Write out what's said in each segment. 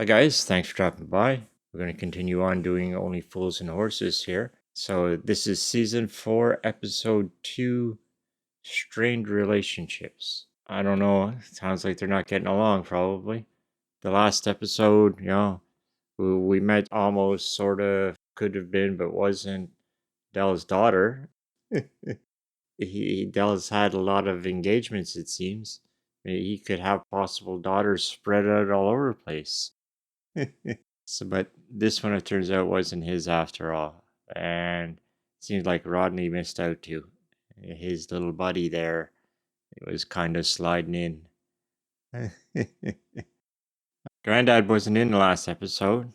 Hi guys, thanks for dropping by. We're going to continue on doing Only Fools and Horses here. So this is Season 4, Episode 2, Strained Relationships. I don't know, sounds like they're not getting along probably. The last episode, we met almost, sort of, could have been, but wasn't Dell's daughter. Dell's had a lot of engagements, it seems. He could have possible daughters spread out all over the place. But this one, it turns out, wasn't his after all. And it seems like Rodney missed out too. His little buddy there, it was kind of sliding in. Granddad wasn't in the last episode.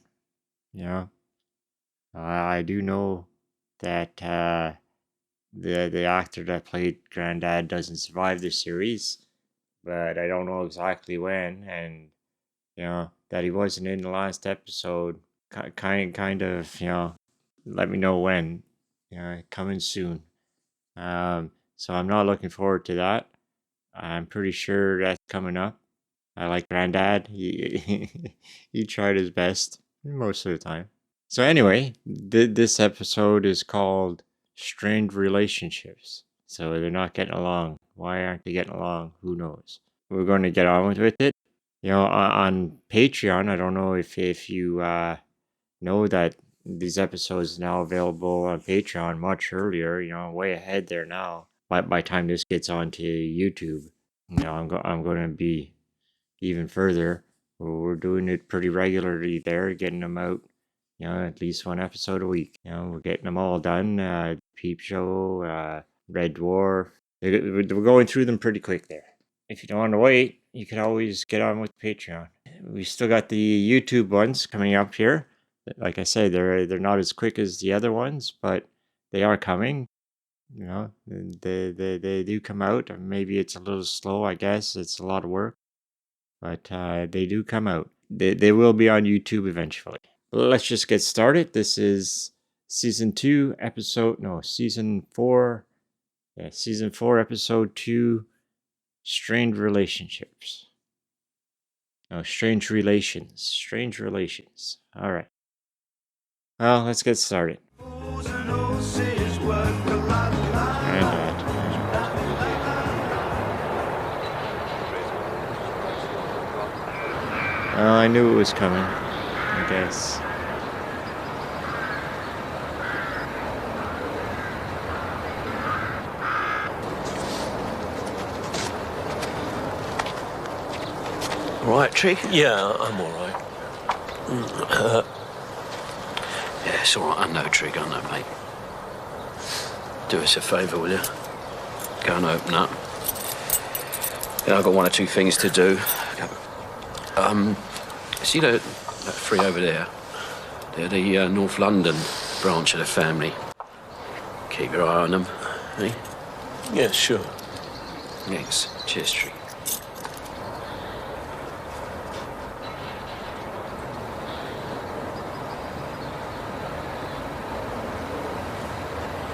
I do know that the actor that played Granddad doesn't survive the series, but I don't know exactly when. And that he wasn't in the last episode, kind of, let me know when. Coming soon. So I'm not looking forward to that. I'm pretty sure that's coming up. I like Granddad. He tried his best most of the time. So anyway, this episode is called Strained Relationships. So they're not getting along. Why aren't they getting along? Who knows? We're going to get on with it. On Patreon, I don't know if you know that these episodes are now available on Patreon much earlier, way ahead there now. By the time this gets onto YouTube, I'm going to be even further. We're doing it pretty regularly there, getting them out, at least one episode a week. We're getting them all done. Peep Show, Red Dwarf. We're going through them pretty quick there. If you don't want to wait, you can always get on with Patreon. We still got the YouTube ones coming up here. Like I say, they're not as quick as the other ones, but they are coming. They do come out. Maybe it's a little slow, I guess. It's a lot of work, but they do come out. They will be on YouTube eventually. Let's just get started. This is Season 4. Yeah, Season 4, Episode 2, Strained Relationships. No, Strange Relations. Strange Relations. All right. Well, let's get started. Well, I knew it was coming, I guess. All right, Trig? Yeah, I'm all right. Yeah, it's all right. I know, Trig. I know, mate. Do us a favour, will you? Go and open up. I've got one or two things to do. See that three over there? They're the North London branch of the family. Keep your eye on them, eh? Yeah, sure. Thanks. Cheers, Trig.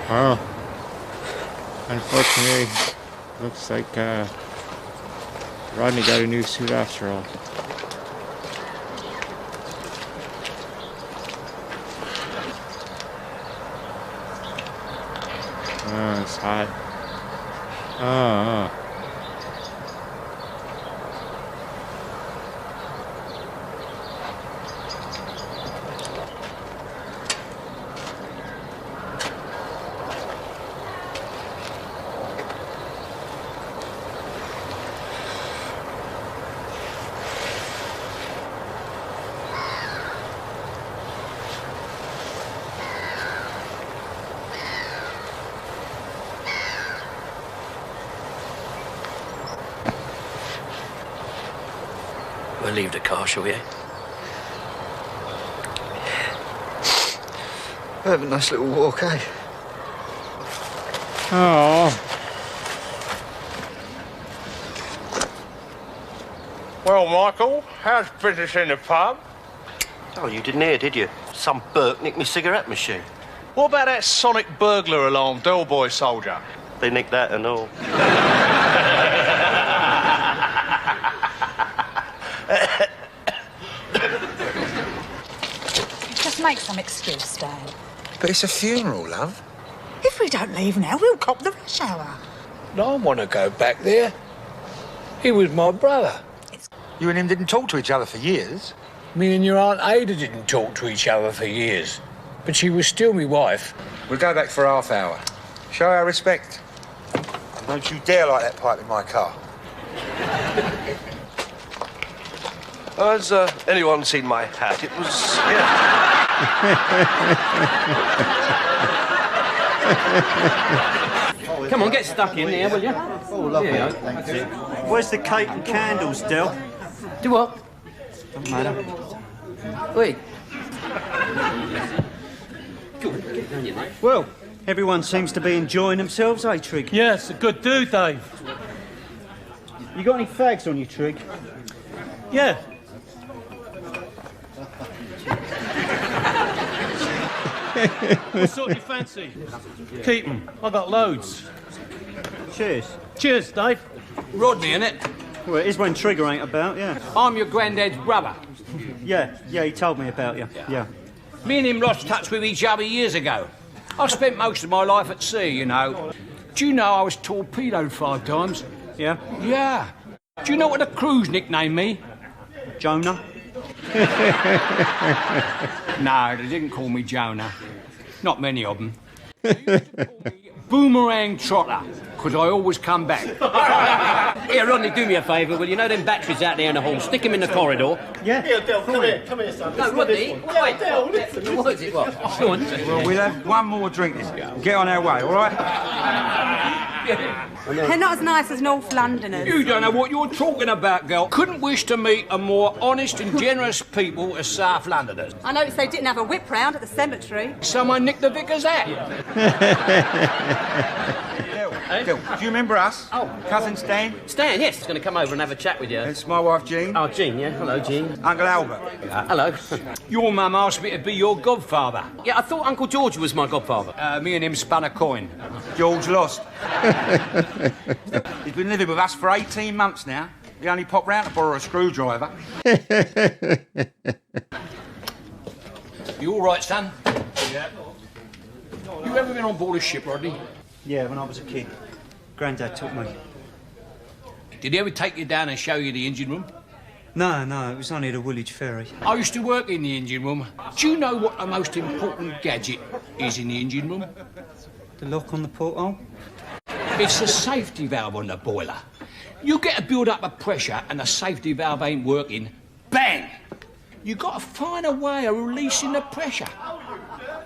Well, unfortunately, looks like Rodney got a new suit after all. Oh, it's hot. Oh. We'll leave the car, shall we? Have a nice little walk, eh? Oh. Well, Michael, how's business in the pub? Oh, you didn't hear, did you? Some Burke nicked me cigarette machine. What about that sonic burglar alarm, Delboy soldier? They nicked that and all. Just make some excuse, Dan. But it's a funeral, love. If we don't leave now, we'll cop the rush hour. No, I want to go back there. He was my brother. You and him didn't talk to each other for years. Me and your Aunt Ada didn't talk to each other for years. But she was still my wife. We'll go back for half hour. Show our respect. Don't you dare light that pipe in my car. Has anyone seen my hat? It was here. Come on, get stuck in there, will you? Oh, lovely. Thank you. Where's the cake and candles, Del? Do what? Doesn't matter. Wait. Go on, get down here, mate. Well, everyone seems to be enjoying themselves, eh, Trig? Yeah, it's a good do, Dave. You got any fags on you, Trig? Yeah. What sort do you fancy? Keep 'em. I got loads. Cheers. Cheers, Dave. Rodney, innit? Well, it is when Trigger ain't about, yeah. I'm your granddad's brother. Yeah, he told me about you, yeah. Me and him lost touch with each other years ago. I spent most of my life at sea, you know. Do you know I was torpedoed 5 times? Yeah? Yeah. Do you know what the crews nicknamed me? Jonah? No, they didn't call me Jonah. Not many of them. They used to call me Boomerang Trotter, because I always come back. Here, Rodney, do me a favour, will you? Know them batteries out there in the hall? Stick them in the corridor. Yeah? Here, Del, come here, son. No, Rodney, wait. What is it, what? Go on. Well, we'll have one more drink. Get on our way, all right? They're not as nice as North Londoners. You don't know what you're talking about, girl. Couldn't wish to meet a more honest and generous people as South Londoners. I noticed they didn't have a whip round at the cemetery. Someone nicked the vicar's hat. Del, do you remember us? Oh. Cousin Stan? Stan, yes, he's going to come over and have a chat with you. It's my wife, Jean. Oh, Jean, yeah. Hello, Jean. Uncle Albert. Hello. Your mum asked me to be your godfather. Yeah, I thought Uncle George was my godfather. Me and him spun a coin. George lost. He's been living with us for 18 months now. He only popped round to borrow a screwdriver. You all right, son? Yeah. You ever been on board a ship, Rodney? Yeah, when I was a kid. Grandad took me. Did he ever take you down and show you the engine room? No, it was only the Woolwich Ferry. I used to work in the engine room. Do you know what the most important gadget is in the engine room? The lock on the porthole? It's the safety valve on the boiler. You get a build-up of pressure and the safety valve ain't working, bang! You got to find a way of releasing the pressure.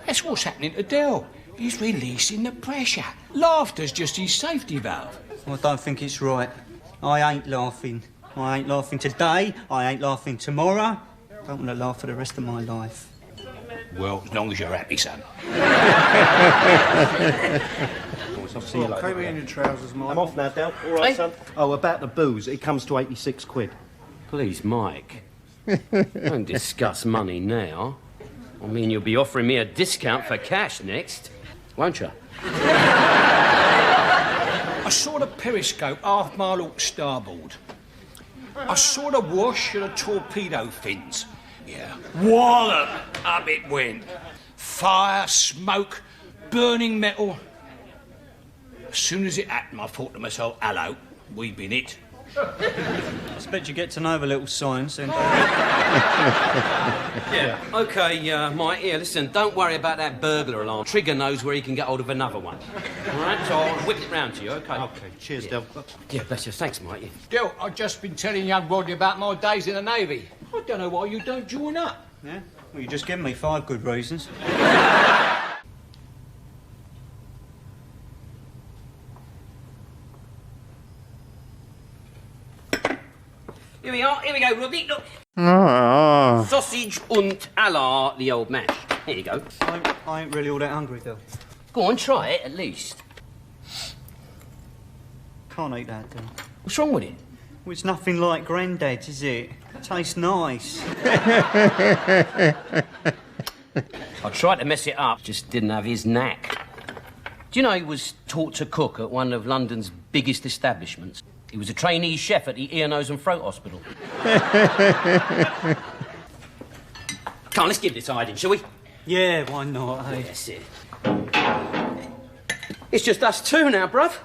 That's what's happening to Del. He's releasing the pressure. Laughter's just his safety valve. I don't think it's right. I ain't laughing. I ain't laughing today. I ain't laughing tomorrow. I don't want to laugh for the rest of my life. Well, as long as you're happy, son. I'll see you later. Carry me in your trousers, Mike. I'm off now, Del. All right, Hey. son. Oh, about the booze. It comes to 86 quid. Please, Mike. Don't discuss money now. I mean, you'll be offering me a discount for cash next, won't you? I saw the periscope half-mile out starboard. I saw the wash of the torpedo fins. Yeah. Wallop! Up it went. Fire, smoke, burning metal. As soon as it happened, I thought to myself, hello, we've been hit. I expect you get to know the little signs and... Yeah. OK, Mike, here, listen, don't worry about that burglar alarm. Trigger knows where he can get hold of another one. All right, so I'll whip it round to you, OK? OK, cheers, Del. Yeah, bless you. Thanks, Mike. Yeah. Del, I've just been telling young Rodney about my days in the Navy. I don't know why you don't join up. Yeah? Well, you just given me 5 good reasons. Here we are. Here we go, Rodney. Look. Oh. Sausage und à la the old mash. Here you go. I ain't really all that hungry, though. Go on, try it, at least. Can't eat that, though. What's wrong with it? Well, it's nothing like Grandad's, is it? It tastes nice. I tried to mess it up, just didn't have his knack. Do you know he was taught to cook at one of London's biggest establishments? He was a trainee chef at the Ear, Nose and Throat Hospital. Come on, let's give this hiding, shall we? Yeah, why not, eh? That's it. It's just us two now, bruv.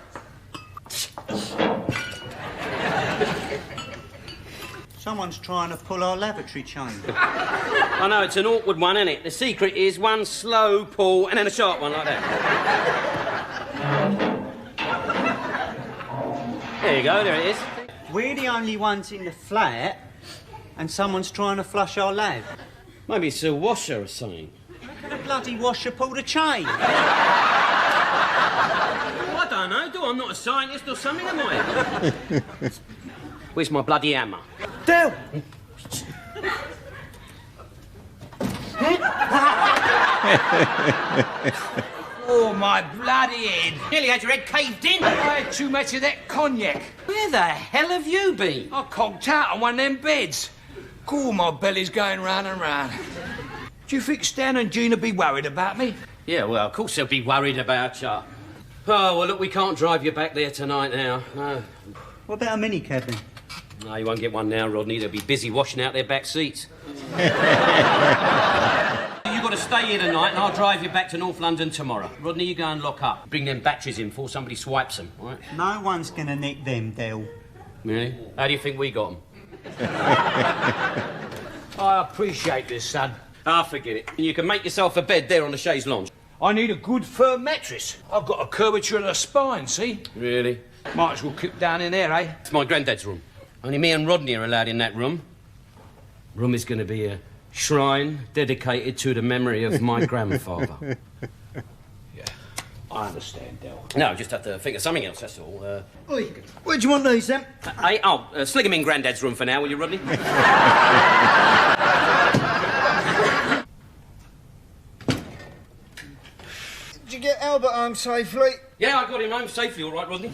Someone's trying to pull our lavatory chain. I know, it's an awkward one, isn't it? The secret is one slow pull and then a sharp one like that. There you go, there it is. We're the only ones in the flat, and someone's trying to flush our lav. Maybe it's a washer or something. The bloody washer pulled a chain. I don't know, I'm not a scientist or something, am I? Where's my bloody hammer? Del! Oh, my bloody head. Nearly had your head caved in. I had too much of that cognac. Where the hell have you been? I conked out on one of them beds. Cool, my belly's going round and round. Do you think Stan and Jean'll be worried about me? Yeah, well, of course they'll be worried about you. Oh, well, look, we can't drive you back there tonight now. No. What about a mini cabin? No, you won't get one now, Rodney. They'll be busy washing out their back seats. You've got to stay here tonight and I'll drive you back to North London tomorrow. Rodney, you go and lock up. Bring them batteries in before somebody swipes them, all right? No one's going to nick them, Del. Really? How do you think we got them? I appreciate this, son. Ah, forget it. You can make yourself a bed there on the chaise lounge. I need a good firm mattress. I've got a curvature of the spine, see? Really? Might as well keep down in there, eh? It's my granddad's room. Only me and Rodney are allowed in that room. Room is going to be a shrine dedicated to the memory of my grandfather. Yeah, I understand, Del. No, just have to think of something else, that's all. Oi, where do you want these, then? Sling them in Granddad's room for now, will you, Rodney? Did you get Albert home safely? Yeah, I got him home safely, all right, Rodney.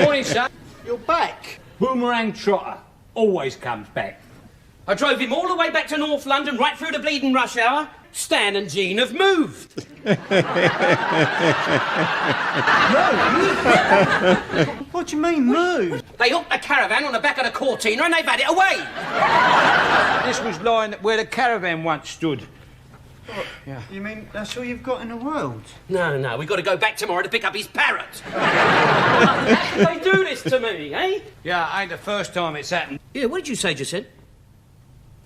Morning, son. You're back. Boomerang trotter. Always comes back. I drove him all the way back to North London, right through the bleeding rush hour. Stan and Jean have moved. What do you mean, move? They hooked the caravan on the back of the Cortina and they've had it away. This was lying where the caravan once stood. What? Yeah. You mean that's all you've got in the world? No, we've got to go back tomorrow to pick up his parrot. They do this to me, eh? Yeah, ain't the first time it's happened. Yeah, what did you say just then?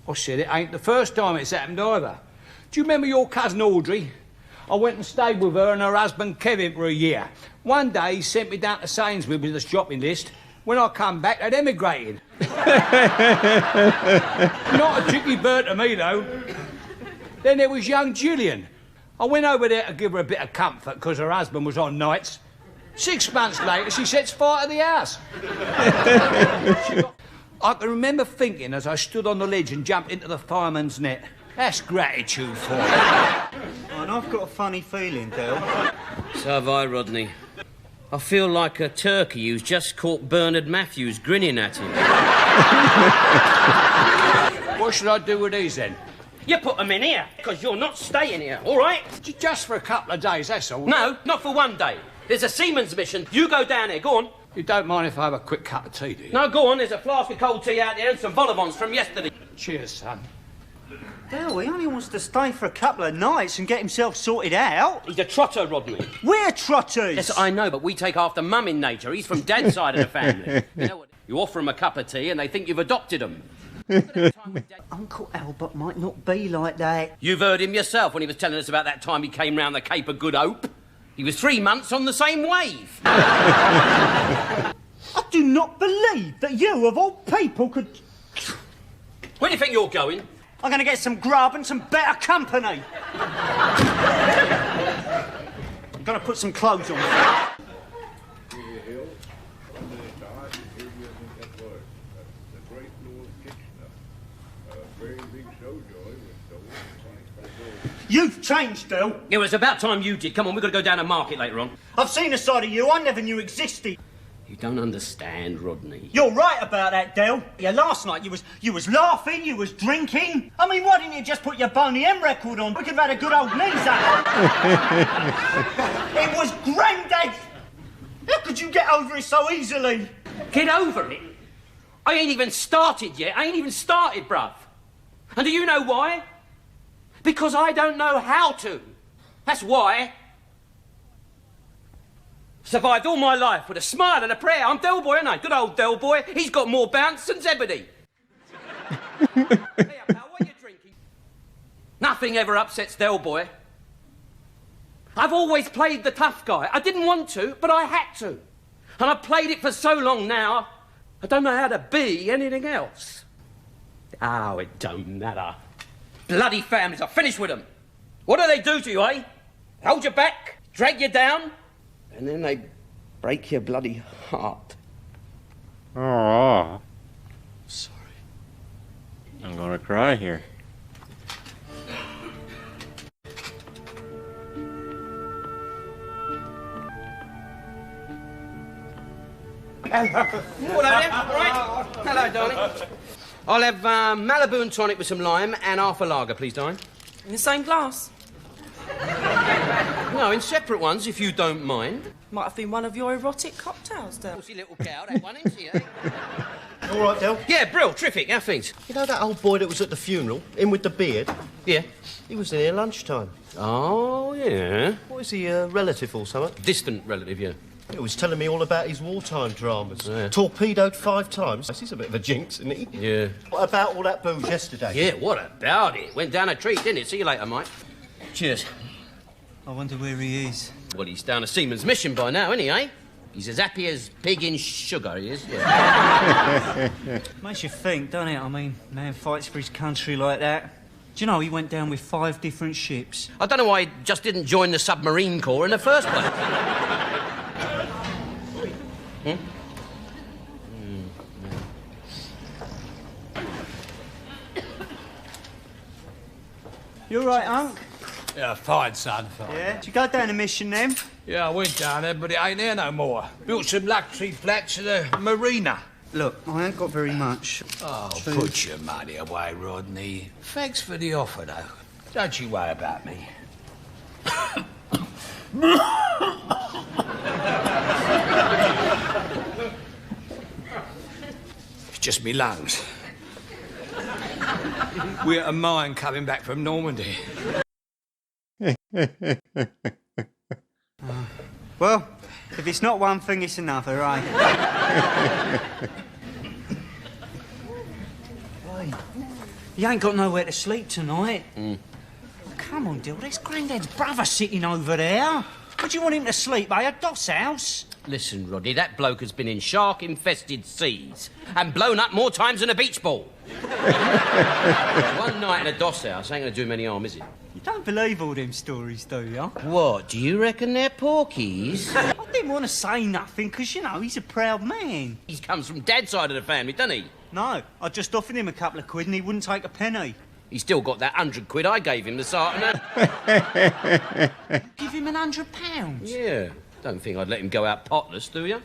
I said it ain't the first time it's happened either. Do you remember your cousin Audrey? I went and stayed with her and her husband Kevin for a year. One day he sent me down to Sainsbury's with a shopping list. When I come back, they'd emigrated. Not a chicky bird to me, though. Then there was young Gillian. I went over there to give her a bit of comfort because her husband was on nights. 6 months later, she sets fire to the house. I can remember thinking as I stood on the ledge and jumped into the fireman's net. That's gratitude for me. And I've got a funny feeling, Del. So have I, Rodney. I feel like a turkey who's just caught Bernard Matthews grinning at him. What should I do with these, then? You put them in here, because you're not staying here, all right? Just for a couple of days, that's all. No, not for one day. There's a seaman's mission. You go down there, go on. You don't mind if I have a quick cup of tea, do you? No, go on, there's a flask of cold tea out there and some vol au vents from yesterday. Cheers, son. Del, he only wants to stay for a couple of nights and get himself sorted out. He's a trotter, Rodney. We're trotters! Yes, I know, but we take after Mum in nature. He's from Dad's side of the family. You know what? You offer him a cup of tea and they think you've adopted him. Uncle Albert might not be like that. You've heard him yourself when he was telling us about that time he came round the Cape of Good Hope. He was 3 months on the same wave. I do not believe that you, of all people, could... Where do you think you're going? I'm going to get some grub and some better company. I'm going to put some clothes on. You've changed, Del. It was about time you did. Come on, we've got to go down to market later on. I've seen a side of you I never knew existed. You don't understand, Rodney. You're right about that, Del. Yeah, last night you was laughing, you was drinking. I mean, why didn't you just put your Boney M record on? We could have had a good old knees up. It was Grandad. How could you get over it so easily? Get over it? I ain't even started yet. I ain't even started, bruv. And do you know why? Because I don't know how to. That's why. Survived all my life with a smile and a prayer. I'm Del Boy, ain't I? Good old Del Boy. He's got more bounce than Zebedee. Hey, pal, what you drinking? Nothing ever upsets Del Boy. I've always played the tough guy. I didn't want to, but I had to. And I've played it for so long now, I don't know how to be anything else. Oh, it don't matter. Bloody families, I've finished with them. What do they do to you, eh? Hold you back, drag you down, and then they break your bloody heart. Oh, Sorry. I'm gonna cry here. Hello there, all right? Hello, darling. I'll have Malibu and tonic with some lime and half a lager, please, darling. In the same glass? No, in separate ones, if you don't mind. Might have been one of your erotic cocktails, Del. Naughty little cow, that one, isn't she, eh? All right, Del. Yeah, Brill, terrific. How things? You know that old boy that was at the funeral, in with the beard? Yeah. He was in here lunchtime. Oh, yeah. What is he, a relative or something? Distant relative, yeah. He was telling me all about his wartime dramas. Yeah. Torpedoed 5 times. He's a bit of a jinx, isn't he? Yeah. What about all that booze yesterday? Yeah, what about it? Went down a treat, didn't it? See you later, mate. Cheers. I wonder where he is. Well, he's down a seaman's mission by now, isn't he, eh? He's as happy as pig in sugar, he is. Yeah. Makes you think, doesn't it? I mean, man fights for his country like that. Do you know he went down with 5 different ships? I don't know why he just didn't join the submarine corps in the first place. You all right, Unc? Yeah, fine, son, fine. Yeah? Did you go down a mission then? Yeah, I went down there, but it ain't there no more. Built some luxury flats at the marina. Look, I ain't got very much. Oh, put your money away, Rodney. Thanks for the offer, though. Don't you worry about me. It's just me lungs. We're at a mine coming back from Normandy. Well, if it's not one thing, it's another, right? Oi, you ain't got nowhere to sleep tonight. Oh, come on, Dill, there's Grandad's brother sitting over there. What do you want him to sleep, eh? A doss house? Listen, Roddy, that bloke has been in shark-infested seas and blown up more times than a beach ball. One night in a doss house ain't going to do him any harm, is it? You don't believe all them stories, do you? What, do you reckon they're porkies? I didn't want to say nothing, because, you know, he's a proud man. He comes from Dad's side of the family, doesn't he? No, I just offered him a couple of quid and he wouldn't take a penny. He's still got that 100 quid I gave him this afternoon. Give him £100? Yeah. Don't think I'd let him go out potless, do you?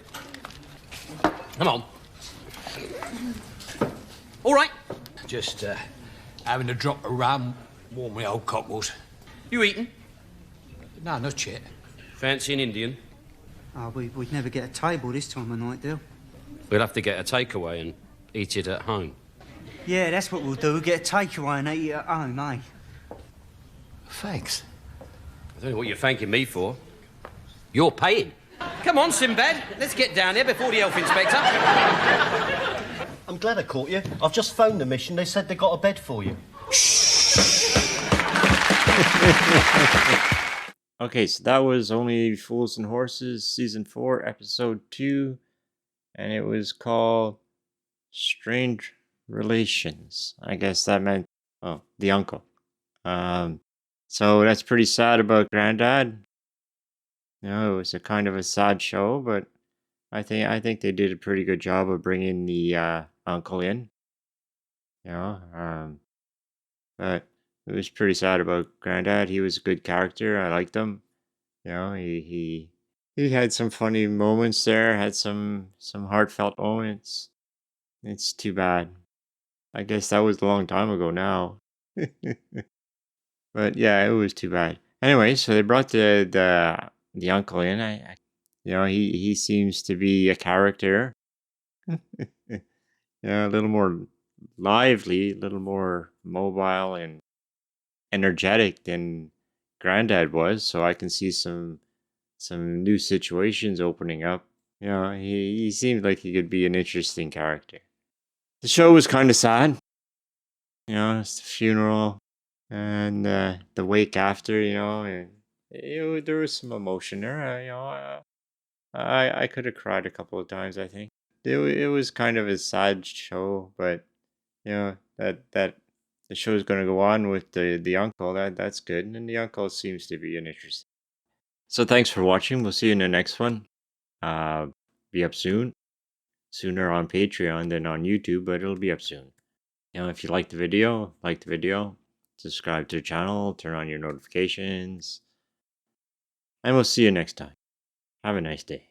Come on. All right. Just having a drop of rum, warm my old cockles. You eating? No, not yet. Fancy an Indian? Oh, we'd never get a table this time of night, Dill. We'll have to get a takeaway and eat it at home. Yeah, that's what we'll do. We'll get a takeaway and eat it at home, eh? Thanks. I don't know what you're thanking me for. You're paying. Come on, Sinbad. Let's get down there before the health inspector. I'm glad I caught you. I've just phoned the mission. They said they got a bed for you. Okay, so that was Only Fools and Horses, Season 4, Episode 2. And it was called Strange Relations. I guess that meant, oh, the uncle. So that's pretty sad about Granddad. You know, it was a kind of a sad show, but I think they did a pretty good job of bringing the uncle in. You know, but it was pretty sad about Granddad. He was a good character. I liked him. You know, he had some funny moments there. Had some heartfelt moments. It's too bad. I guess that was a long time ago now. But yeah, it was too bad. Anyway, so they brought the uncle in. You know, he seems to be a character. You yeah, a little more lively, a little more mobile and energetic than Granddad was. So I can see some new situations opening up. You know, he seemed like he could be an interesting character. The show was kind of sad. You know, it's the funeral and the wake after. You know, and there was some emotion there. You know, I could have cried a couple of times. I think it was kind of a sad show, but you know that the show's going to go on with the uncle. That's good, and the uncle seems to be an interesting. So thanks for watching. We'll see you in the next one. Be up soon. Sooner on Patreon than on YouTube, but it'll be up soon. You know, if you like the video, subscribe to the channel, turn on your notifications, and we'll see you next time. Have a nice day.